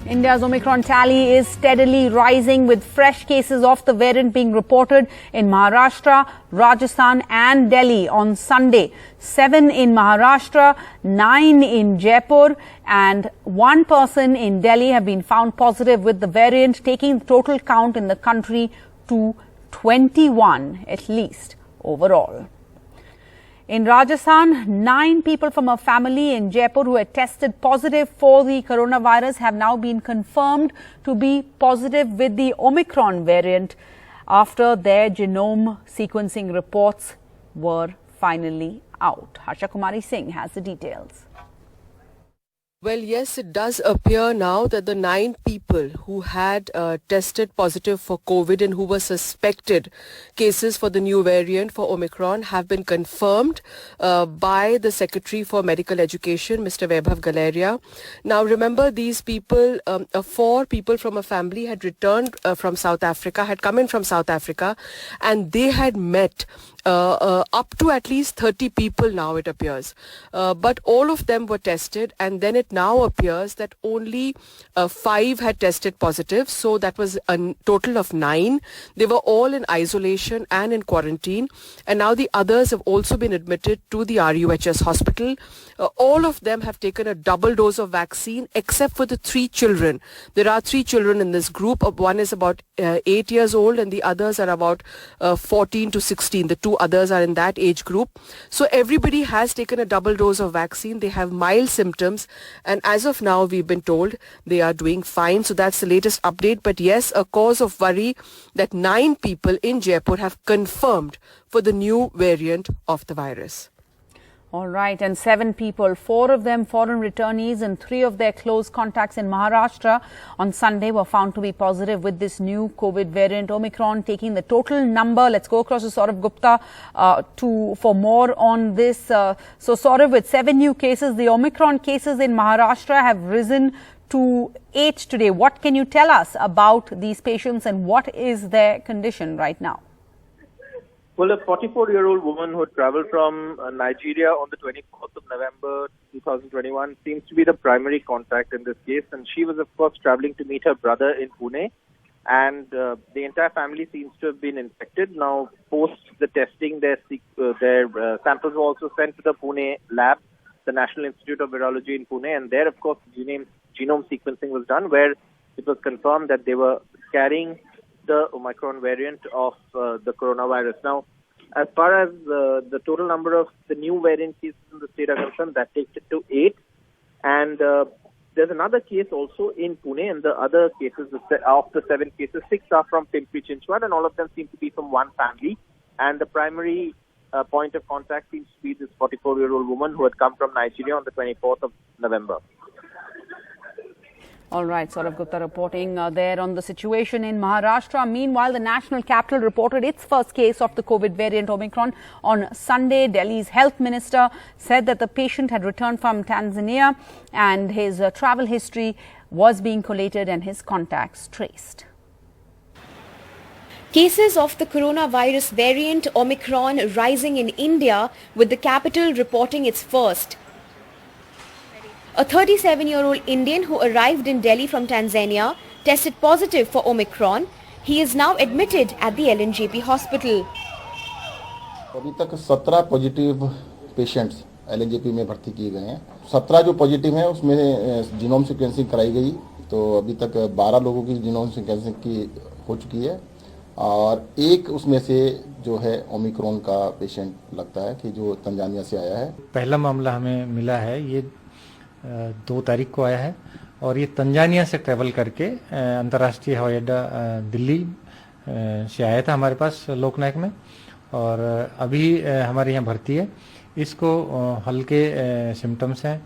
India's Omicron tally is steadily rising, with fresh cases of the variant being reported in Maharashtra, Rajasthan and Delhi on Sunday. 7 in Maharashtra, 9 in Jaipur and 1 person in Delhi have been found positive with the variant, taking the total count in the country to 21 at least overall. In Rajasthan, 9 people from a family in Jaipur who had tested positive for the coronavirus have now been confirmed to be positive with the Omicron variant after their genome sequencing reports were finally out. Harsha Kumari Singh has the details. Well, yes, it does appear now that the 9 people who had tested positive for COVID and who were suspected cases for the new variant for Omicron have been confirmed by the Secretary for Medical Education, Mr. Vaibhav Galeria. Now, remember, these people, 4 people from a family had returned from South Africa, had come in from South Africa, and they had met up to at least 30 people now, it appears. But all of them were tested, and then it now appears that only 5 had tested positive. So that was a total of 9. They were all in isolation and in quarantine. And now the others have also been admitted to the RUHS hospital. All of them have taken a double dose of vaccine, except for the 3 children. There are 3 children in this group. One is about 8 years old and the others are about 14 to 16. The 2 others are in that age group. So everybody has taken a double dose of vaccine. They have mild symptoms, and as of now we've been told they are doing fine. So that's the latest update. But yes, a cause of worry that 9 people in Jaipur have confirmed for the new variant of the virus. All right, and 7 people, 4 of them foreign returnees and 3 of their close contacts in Maharashtra on Sunday were found to be positive with this new COVID variant Omicron, taking the total number. Let's go across to Saurav Gupta for more on this. So Saurav, with 7 new cases, the Omicron cases in Maharashtra have risen to 8 today. What can you tell us about these patients and what is their condition right now? Well, a 44-year-old woman who had traveled from Nigeria on the 24th of November 2021 seems to be the primary contact in this case. And she was, of course, traveling to meet her brother in Pune. And the entire family seems to have been infected. Now, post the testing, their samples were also sent to the Pune lab, the National Institute of Virology in Pune. And there, of course, genome sequencing was done, where it was confirmed that they were carrying the Omicron variant of the coronavirus. Now, as far as the total number of the new variant cases in the state are concerned, that takes it to 8. And there's another case also in Pune, and the other cases of the 7 cases, 6 are from Pimpri-Chinchwad, and all of them seem to be from one family. And the primary point of contact seems to be this 44-year-old woman who had come from Nigeria on the 24th of November. All right, Saurav Gupta reporting there on the situation in Maharashtra. Meanwhile, the national capital reported its first case of the COVID variant Omicron on Sunday. Delhi's health minister said that the patient had returned from Tanzania and his travel history was being collated and his contacts traced. Cases of the coronavirus variant Omicron rising in India, with the capital reporting its first. A 37-year-old Indian who arrived in Delhi from Tanzania tested positive for Omicron. He is now admitted at the LNJP hospital. अभी तक 17 positive patients LNJP में भर्ती किए गए हैं. 17 जो positive हैं उसमें जीनोम सीक्वेंसिंग कराई गई, तो अभी तक 12 लोगों की जीनोम सीक्वेंसिंग की हो चुकी है और एक उसमें से जो है ओमिक्रॉन का पेशेंट लगता है कि जो तंजानिया से आया है. पहला मामला हमें मिला है, ये 2 तारीख को आया है और ये तंजानिया से ट्रैवल करके अंतर्राष्ट्रीय हवाई अड्डा दिल्ली से आया था हमारे पास लोकनायक में और अभी हमारे यहाँ भर्ती है. इसको हल्के सिम्टम्स हैं,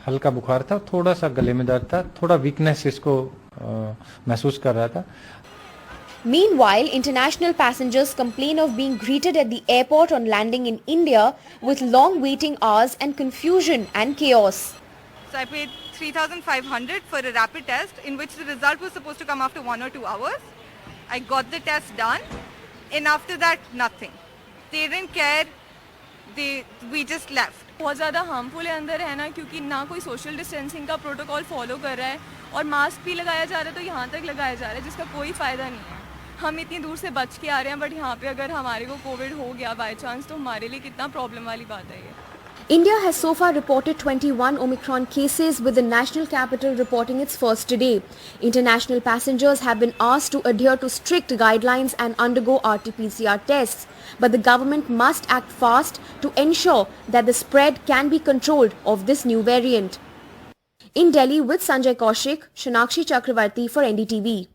हल्का बुखार था, थोड़ा सा गले में दर्द था, थोड़ा वीकनेस इसको महसूस कर रहा था. Meanwhile, international passengers complain of being greeted at the airport on landing in India with long waiting hours and confusion and chaos. So I paid 3,500 for a rapid test in which the result was supposed to come after 1 or 2 hours. I got the test done and after that nothing. They didn't care. We just left. बहुत ज़्यादा harmful है अंदर है ना, क्योंकि ना कोई social distancing का प्रोटोकॉल फॉलो कर रहा है और मास्क भी लगाया जा रहा है तो यहाँ तक लगाया जा रहा है जिसका कोई फ़ायदा नहीं है। हम इतनी दूर से बच के आ रहे हैं बट यहाँ पे अगर हमारे को कोविड हो गया बाय चांस तो हमारे लिए कितना प्रॉब्लम वाली बात है ये। India has so far reported 21 Omicron cases, with the national capital reporting its first today. International passengers have been asked to adhere to strict guidelines and undergo RT-PCR tests. But the government must act fast to ensure that the spread can be controlled of this new variant. In Delhi with Sanjay Kaushik, Shanakshi Chakravarti for NDTV.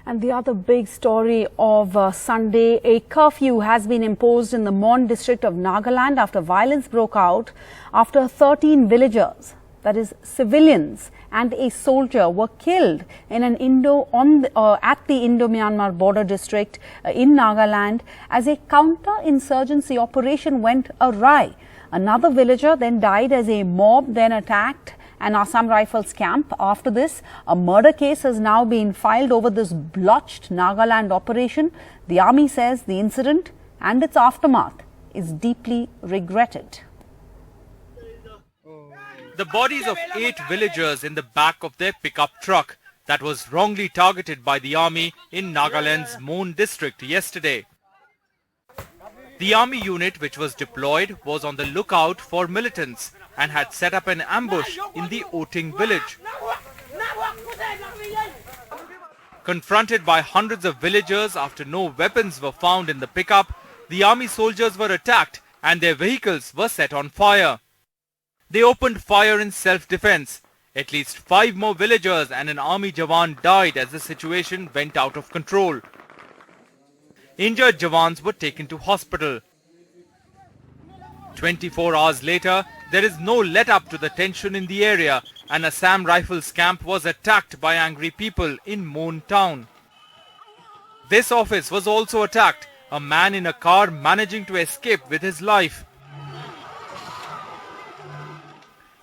And the other big story of Sunday, a curfew has been imposed in the Mon district of Nagaland after violence broke out after 13 villagers, that is civilians, and a soldier were killed in an at the Indo-Myanmar border district in Nagaland as a counter-insurgency operation went awry. Another villager then died as a mob then attacked an Assam Rifles camp. After this, a murder case has now been filed over this blotched Nagaland operation. The army says the incident and its aftermath is deeply regretted. The bodies of 8 villagers in the back of their pickup truck that was wrongly targeted by the army in Nagaland's Mon district yesterday. The army unit which was deployed was on the lookout for militants and had set up an ambush in the Oting village. Confronted by hundreds of villagers after no weapons were found in the pickup, the army soldiers were attacked and their vehicles were set on fire. They opened fire in self-defense. At least 5 more villagers and an army Jawan died as the situation went out of control. Injured Jawans were taken to hospital. 24 hours later, there is no let-up to the tension in the area. An Assam Rifles camp was attacked by angry people in Mon town. This office was also attacked, a man in a car managing to escape with his life.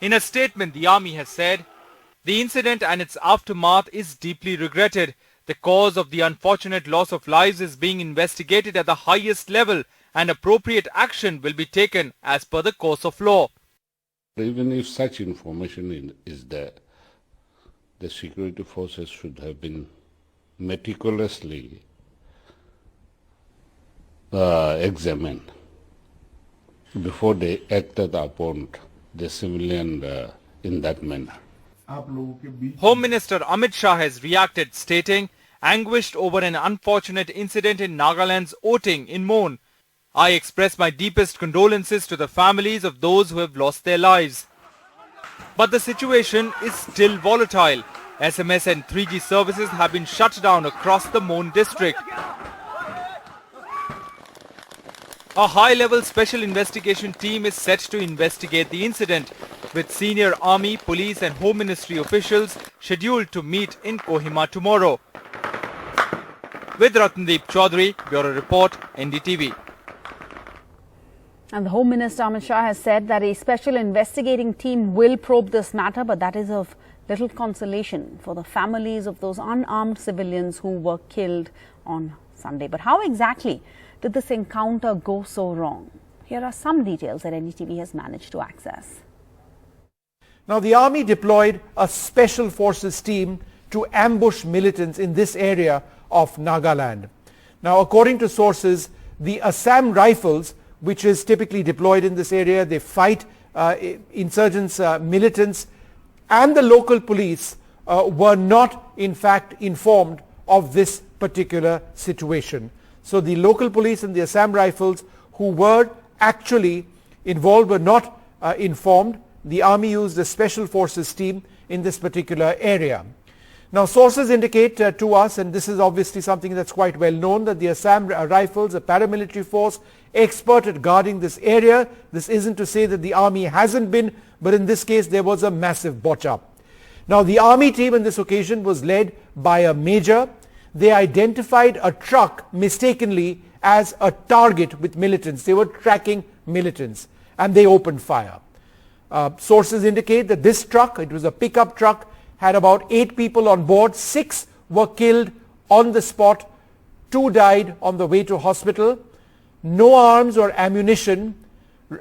In a statement, the army has said, the incident and its aftermath is deeply regretted. The cause of the unfortunate loss of lives is being investigated at the highest level and appropriate action will be taken as per the course of law. Even if such information is there, the security forces should have been meticulously examined before they acted upon the civilian in that manner. Home Minister Amit Shah has reacted, stating, anguished over an unfortunate incident in Nagaland's Oting in Mon. I express my deepest condolences to the families of those who have lost their lives. But the situation is still volatile. SMS and 3G services have been shut down across the Mon district. A high-level special investigation team is set to investigate the incident, with senior army, police and home ministry officials scheduled to meet in Kohima tomorrow. With Ratndeep Chaudhary, Bureau Report, NDTV. And the Home Minister Amit Shah has said that a special investigating team will probe this matter, but that is of little consolation for the families of those unarmed civilians who were killed on Sunday. But how exactly did this encounter go so wrong? Here are some details that NDTV has managed to access. Now, the army deployed a special forces team to ambush militants in this area of Nagaland. Now, according to sources, the Assam Rifles, which is typically deployed in this area, they fight insurgents, militants, and the local police were not in fact informed of this particular situation. So the local police and the Assam Rifles who were actually involved were not informed. The army used a special forces team in this particular area. Now, sources indicate to us, and this is obviously something that's quite well known, that the Assam Rifles, a paramilitary force, expert at guarding this area. This isn't to say that the army hasn't been, but in this case there was a massive botch up. Now, the army team on this occasion was led by a major. They identified a truck mistakenly as a target with militants. They were tracking militants and they opened fire. Sources indicate that this truck, it was a pickup truck, had about 8 people on board. 6 were killed on the spot. 2 died on the way to hospital. No arms or ammunition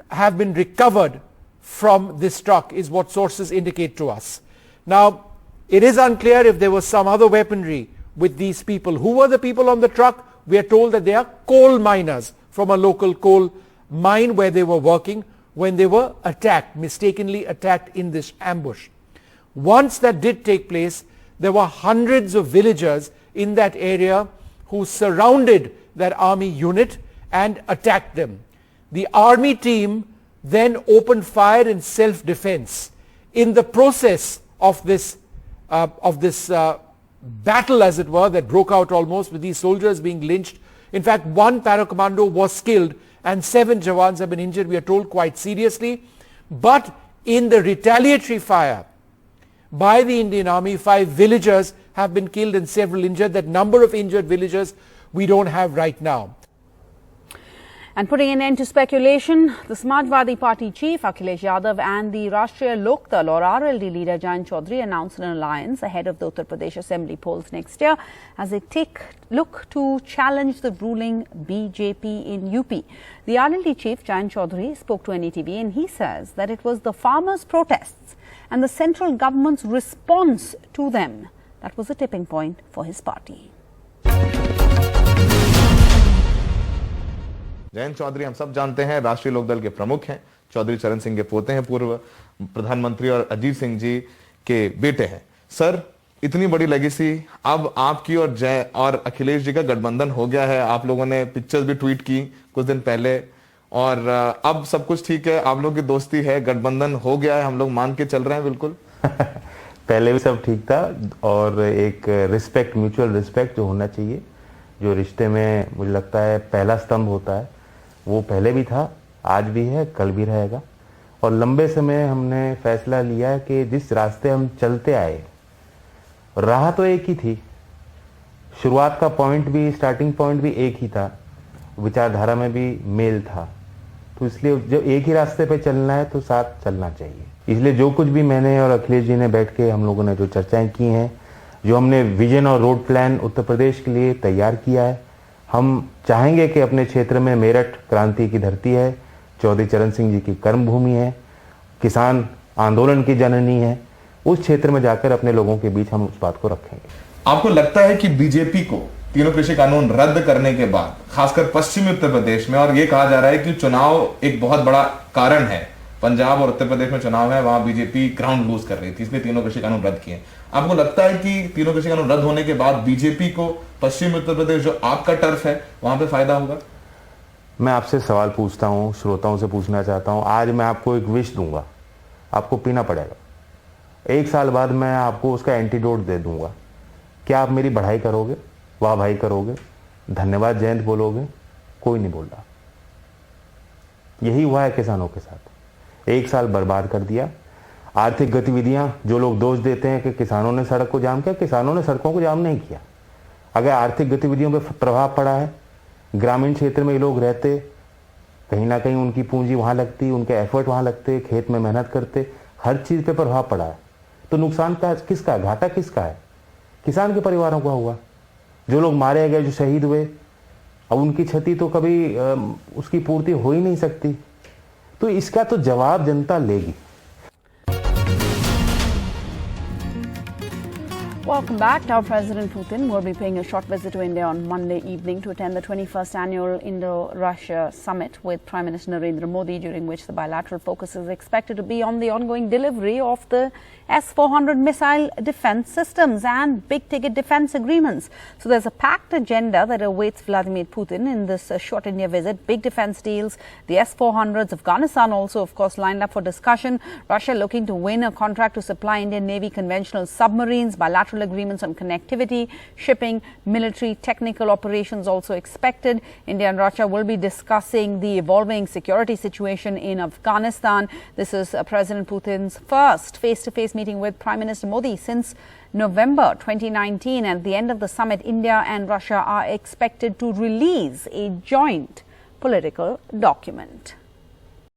have been recovered from this truck, is what sources indicate to us. Now, It is unclear if there was some other weaponry with these people. Who were the people on the truck? We are told that they are coal miners from a local coal mine where they were working when they were attacked, mistakenly attacked in this ambush. Once that did take place, there were hundreds of villagers in that area who surrounded that army unit and attacked them. The army team then opened fire in self-defense. In the process of this battle, as it were, that broke out almost with these soldiers being lynched. In fact, one para-commando was killed and 7 Jawans have been injured, we are told, quite seriously. But in the retaliatory fire by the Indian Army, 5 villagers have been killed and several injured. That number of injured villagers we don't have right now. And putting an end to speculation, the Samajwadi Party chief Akhilesh Yadav and the Rashtriya Lokdal or RLD leader Jayant Chaudhary announced an alliance ahead of the Uttar Pradesh Assembly polls next year as they look to challenge the ruling BJP in UP. The RLD chief Jayant Chaudhary spoke to NDTV and he says that it was the farmers' protests and the central government's response to them that was a tipping point for his party. Jayant Chaudhary हम सब जानते हैं, राष्ट्रीय लोकदल के प्रमुख हैं, चौधरी चरण सिंह के पोते हैं, पूर्व प्रधानमंत्री और अजीत सिंह जी के बेटे हैं। सर, इतनी बड़ी लेगेसी अब आपकी और जय और अखिलेश जी का गठबंधन हो गया है। आप लोगों ने पिक्चर्स भी ट्वीट की कुछ दिन पहले और अब सब कुछ ठीक है, आप लोगों की दोस्ती है, गठबंधन हो गया है, हम लोग मान के चल रहे हैं बिल्कुल। पहले भी सब ठीक था और एक रिस्पेक्ट, म्यूचुअल रिस्पेक्ट जो होना चाहिए, जो रिश्ते में मुझे लगता है पहला स्तंभ होता है, वो पहले भी था, आज भी है, कल भी रहेगा। और लंबे समय हमने फैसला लिया कि जिस रास्ते हम चलते आए, राह तो एक ही थी, शुरुआत का पॉइंट भी, स्टार्टिंग पॉइंट भी एक ही था, विचारधारा में भी मेल था, तो इसलिए जो एक ही रास्ते पे चलना है तो साथ चलना चाहिए। इसलिए जो कुछ भी मैंने और अखिलेश जी ने बैठ के हम लोगों ने जो चर्चाएं की हैं, जो हमने विजन और रोड प्लान उत्तर प्रदेश के लिए तैयार किया है, हम चाहेंगे कि अपने क्षेत्र में मेरठ क्रांति की धरती है, चौधरी चरण सिंह जी की कर्मभूमि है, किसान आंदोलन की जननी है, उस क्षेत्र में जाकर अपने लोगों के बीच हम उस बात को रखेंगे। आपको लगता है कि बीजेपी को तीनों कृषि कानून रद्द करने के बाद, खासकर पश्चिमी उत्तर प्रदेश में, और ये कहा जा रहा है कि चुनाव एक बहुत बड़ा कारण है, पंजाब और उत्तर प्रदेश में चुनाव है, वहां बीजेपी ग्राउंड लूज कर रही थी, इसलिए तीनों कृषि कानून रद्द किए। आपको लगता है कि तीनों कृषि कानून रद्द होने के बाद बीजेपी को पश्चिमी उत्तर प्रदेश जो आपका टर्फ है वहां पे फायदा होगा? मैं आपसे सवाल पूछता हूं, श्रोताओं से पूछना चाहता हूं। आज मैं आपको एक विष दूंगा, आपको पीना पड़ेगा, 1 साल बाद मैं आपको उसका एंटीडोट दे दूंगा। क्या आप मेरी बढ़ाई करोगे, वाह भाई करोगे, धन्यवाद जयंत बोलोगे? कोई नहीं बोल रहा। यही हुआ है किसानों के साथ, 1 साल बर्बाद कर दिया। आर्थिक गतिविधियां, जो लोग दोष देते हैं कि किसानों ने सड़क को जाम किया, किसानों ने सड़कों को जाम नहीं किया। अगर आर्थिक गतिविधियों पर प्रभाव पड़ा है, ग्रामीण क्षेत्र में ये लोग रहते, कहीं ना कहीं उनकी पूंजी वहां लगती, उनके एफर्ट वहां लगते, खेत में मेहनत करते, हर चीज पे प्रभाव पड़ा है, तो नुकसान का किसका, घाटा किसका है? किसान के परिवारों का हुआ। जो लोग मारे गए, जो शहीद हुए, अब उनकी क्षति तो कभी उसकी पूर्ति हो ही नहीं सकती, तो इसका तो जवाब जनता लेगी। Welcome back. Now, President Putin will be paying a short visit to India on Monday evening to attend the 21st annual Indo-Russia summit with Prime Minister Narendra Modi, during which the bilateral focus is expected to be on the ongoing delivery of the S-400 missile defense systems and big-ticket defense agreements. So there's a packed agenda that awaits Vladimir Putin in this short India visit. Big defense deals, the S-400s, Afghanistan also, of course, lined up for discussion. Russia looking to win a contract to supply Indian Navy conventional submarines, bilateral agreements on connectivity, shipping, military, technical operations also expected. India and Russia will be discussing the evolving security situation in Afghanistan. This is President Putin's first face-to-face meeting with Prime Minister Modi since November 2019. At the end of the summit, India and Russia are expected to release a joint political document.